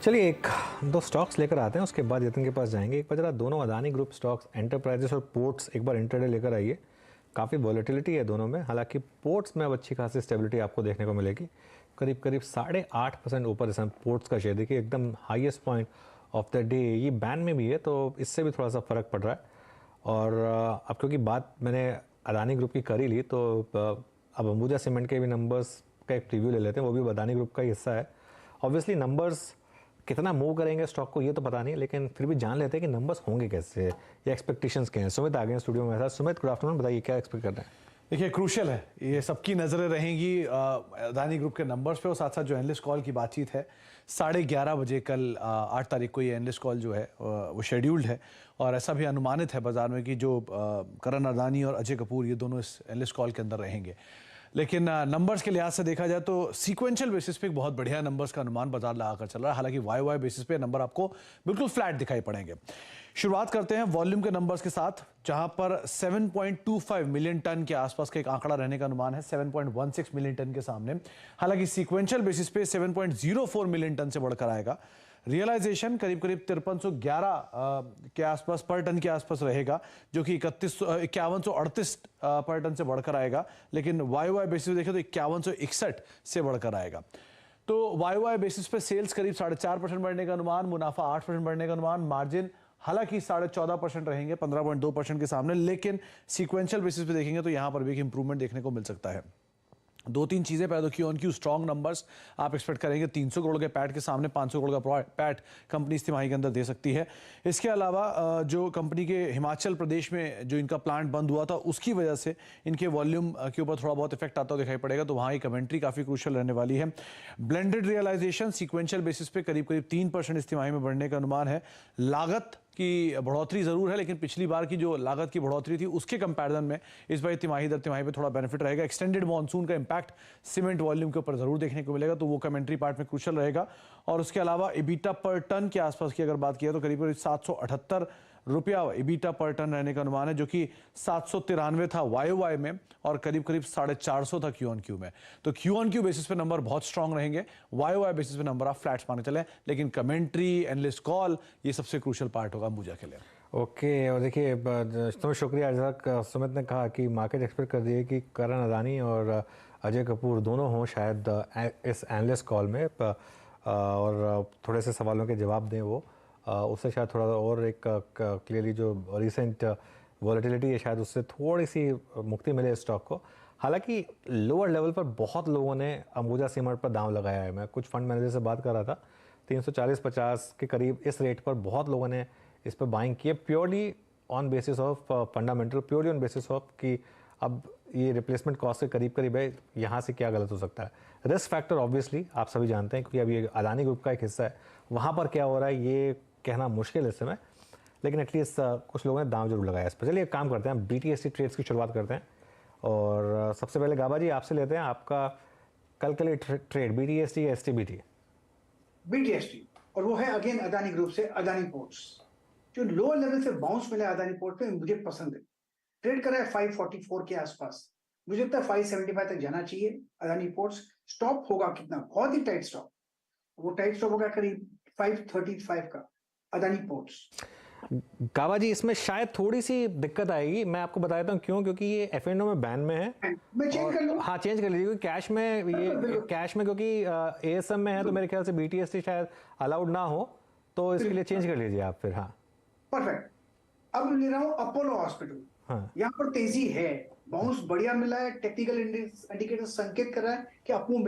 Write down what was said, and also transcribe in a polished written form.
चलिए एक दो स्टॉक्स लेकर आते हैं, उसके बाद यतन के पास जाएंगे। एक बार जरा दोनों अदानी ग्रुप स्टॉक्स एंटरप्राइजेस और पोर्ट्स एक बार इंटरडे लेकर आइए। काफ़ी वॉलेटिलिटी है दोनों में, हालांकि पोर्ट्स में अब अच्छी खासी स्टेबिलिटी आपको देखने को मिलेगी। करीब करीब 8.5% ऊपर इस पोर्ट्स का शेयर देखिए, एकदम highest point of the day. ये बैन में भी है तो इससे भी थोड़ा सा फ़र्क पड़ रहा है। और अब क्योंकि बात मैंने अदानी ग्रुप की कर ही ली तो अब अंबुजा सीमेंट के भी नंबर्स का एक प्रीव्यू ले लेते हैं। वो भी अदानी ग्रुप का ही हिस्सा है। ऑब्वियसली नंबर्स कितना मूव करेंगे स्टॉक को ये तो पता नहीं, लेकिन फिर भी जान लेते हैं कि नंबर्स होंगे कैसे या एक्सपेक्टेशंस क्या हैं। सुमित आ गए स्टूडियो में मेरे साथ। सुमित, गुड आफ्टरनून, बताइए क्या एक्सपेक्ट कर रहे हैं? देखिए, क्रूशियल है, ये सबकी नज़रें रहेंगी अदानी ग्रुप के नंबर्स पे और साथ साथ जो एनालिस्ट कॉल की बातचीत है 11:30 बजे कल 8 तारीख को ये एनालिस्ट कॉल जो है वो शेड्यूल्ड है। और ऐसा भी अनुमानित है बाजार में कि जो करण अदानी और अजय कपूर ये दोनों इस एनालिस्ट कॉल के अंदर रहेंगे। लेकिन नंबर्स के लिहाज से देखा जाए तो सीक्वेंशियल बेसिस पे एक बहुत बढ़िया नंबर्स का अनुमान बाजार लगाकर चल रहा है। हालांकि वाई बेसिस पे नंबर आपको बिल्कुल फ्लैट दिखाई पड़ेंगे। शुरुआत करते हैं वॉल्यूम के नंबर्स के साथ, जहां पर 7.25 मिलियन टन के आसपास का एक आंकड़ा रहने का अनुमान है 7.16 मिलियन टन के सामने। हालांकि सीक्वेंशियल बेसिस पे 7.04 मिलियन टन से बढ़कर आएगा। रियलाइजेशन करीब करीब 5311 के आसपास पर टन के आसपास रहेगा, जो कि 5138 पर टन से बढ़कर आएगा। लेकिन वाई बेसिस पे देखें तो 5161 से बढ़कर आएगा। तो वाई बेसिस पे सेल्स करीब 4.5% बढ़ने का अनुमान, मुनाफा 8% बढ़ने का अनुमान, मार्जिन हालांकि 14.5% रहेंगे 15.2% के सामने। लेकिन सीक्वेंशियल बेसिस पे देखेंगे तो यहां पर भी एक इंप्रूवमेंट देखने को मिल सकता है। दो तीन चीजें, पहले तो Q on Q strong numbers आप एक्सपेक्ट करेंगे। 300 करोड़ के पैट के सामने 500 करोड़ का पैट कंपनी इस तिमाही के अंदर दे सकती है। इसके अलावा जो कंपनी के हिमाचल प्रदेश में जो इनका प्लांट बंद हुआ था उसकी वजह से इनके वॉल्यूम के ऊपर थोड़ा बहुत इफेक्ट आता हुआ दिखाई पड़ेगा, तो वहाँ की कमेंट्री काफ़ी क्रूशियल रहने वाली है। ब्लेंडेड रियलाइजेशन सीक्वेंशियल बेसिस पे करीब करीब 3% इस तिमाही में बढ़ने का अनुमान है। लागत की बढ़ोतरी जरूर है, लेकिन पिछली बार की जो लागत की बढ़ोतरी थी उसके कंपैरिजन में इस बार तिमाही दर तिमाही पे थोड़ा बेनिफिट रहेगा। एक्सटेंडेड मॉनसून का इंपैक्ट सीमेंट वॉल्यूम के ऊपर जरूर देखने को मिलेगा, तो वो कमेंट्री पार्ट में क्रूशियल रहेगा। और उसके अलावा इबीटा पर टन के आसपास की अगर बात किया तो करीब करीब 778 रुपया इबीटा पर टन रहने का अनुमान है, जो कि 793 था वाई में और करीब करीब 450 था क्यू ऑन क्यू में। तो क्यू ऑन क्यू बेसिस पे नंबर बहुत स्ट्रांग रहेंगे, वाई बेसिस पे नंबर आप फ्लैट्स माने चले। लेकिन कमेंट्री, एनालिस्ट कॉल, ये सबसे क्रूशियल पार्ट होगा अंबुजा के लिए। ओके, और देखिए तो शुक्रिया जरा सुमित ने कहा कि मार्केट एक्सपेक्ट कर रही है कि करण अदानी और अजय कपूर दोनों हों शायद इस एनालिस्ट कॉल में, और थोड़े से सवालों के जवाब दें वो, उससे शायद थोड़ा और एक क्लियरली जो रिसेंट वॉलेटिलिटी है शायद उससे थोड़ी सी मुक्ति मिले स्टॉक को। हालांकि लोअर लेवल पर बहुत लोगों ने अंबुजा सीमेंट पर दांव लगाया है। मैं कुछ फंड मैनेजर से बात कर रहा था, 340-50 के करीब इस रेट पर बहुत लोगों ने इस पर बाइंग किए, purely on basis of fundamental, purely on basis of कि अब ये रिप्लेसमेंट कॉस्ट के करीब करीब है, यहाँ से क्या गलत हो सकता है। रिस्क फैक्टर ऑब्वियसली आप सभी जानते हैं क्योंकि अब ये अदानी ग्रुप का एक हिस्सा है, वहाँ पर क्या हो रहा है ये कहना मुश्किल है इस समय, लेकिन एटलीस्ट कुछ लोगों ने दाम जरूर लगाया इस पर। चलिए एक काम करते हैं, BTST ट्रेड्स की शुरुआत करते हैं। और सबसे पहले गाबा जी आपसे लेते हैं, आपका कल के लिए ट्रेड BTST या STBT? BTST, और वो है अगेन अदानी ग्रुप से अदानी पोर्ट्स। जो लोअर लेवल से बाउंस मिला अदानी पोर्ट पे मुझे पसंद है। ट्रेड कर रहा है 544 के आसपास, मुझे लगता है 575 तक जाना चाहिए अदानी पोर्ट्स। स्टॉप होगा कितना, बहुत ही टाइट स्टॉप, वो टाइट स्टॉप होगा करीब 535 का अदानी पोर्ट्स। गाबा जी इसमें शायद थोड़ी सी दिक्कत आएगी, मैं आपको बता देता हूँ क्यों, क्योंकि ये F&O में बैन में है। मैं चेंज कर लूं? हाँ चेंज कर लीजिए, क्योंकि कैश में ये कैश में क्योंकि ASM में है तो मेरे ख्याल से BTST शायद अलाउड ना हो, तो इसके लिए चेंज कर लीजिए आप फिर। हाँ परफेक्ट। अब ले रहा हूँ अपोलो हॉस्पिटल। हाँ, यहाँ पर तेजी है, बाउंस बढ़िया मिला है, टेक्निकल इंडिकेटर संकेत कर रहा है कि अपमूव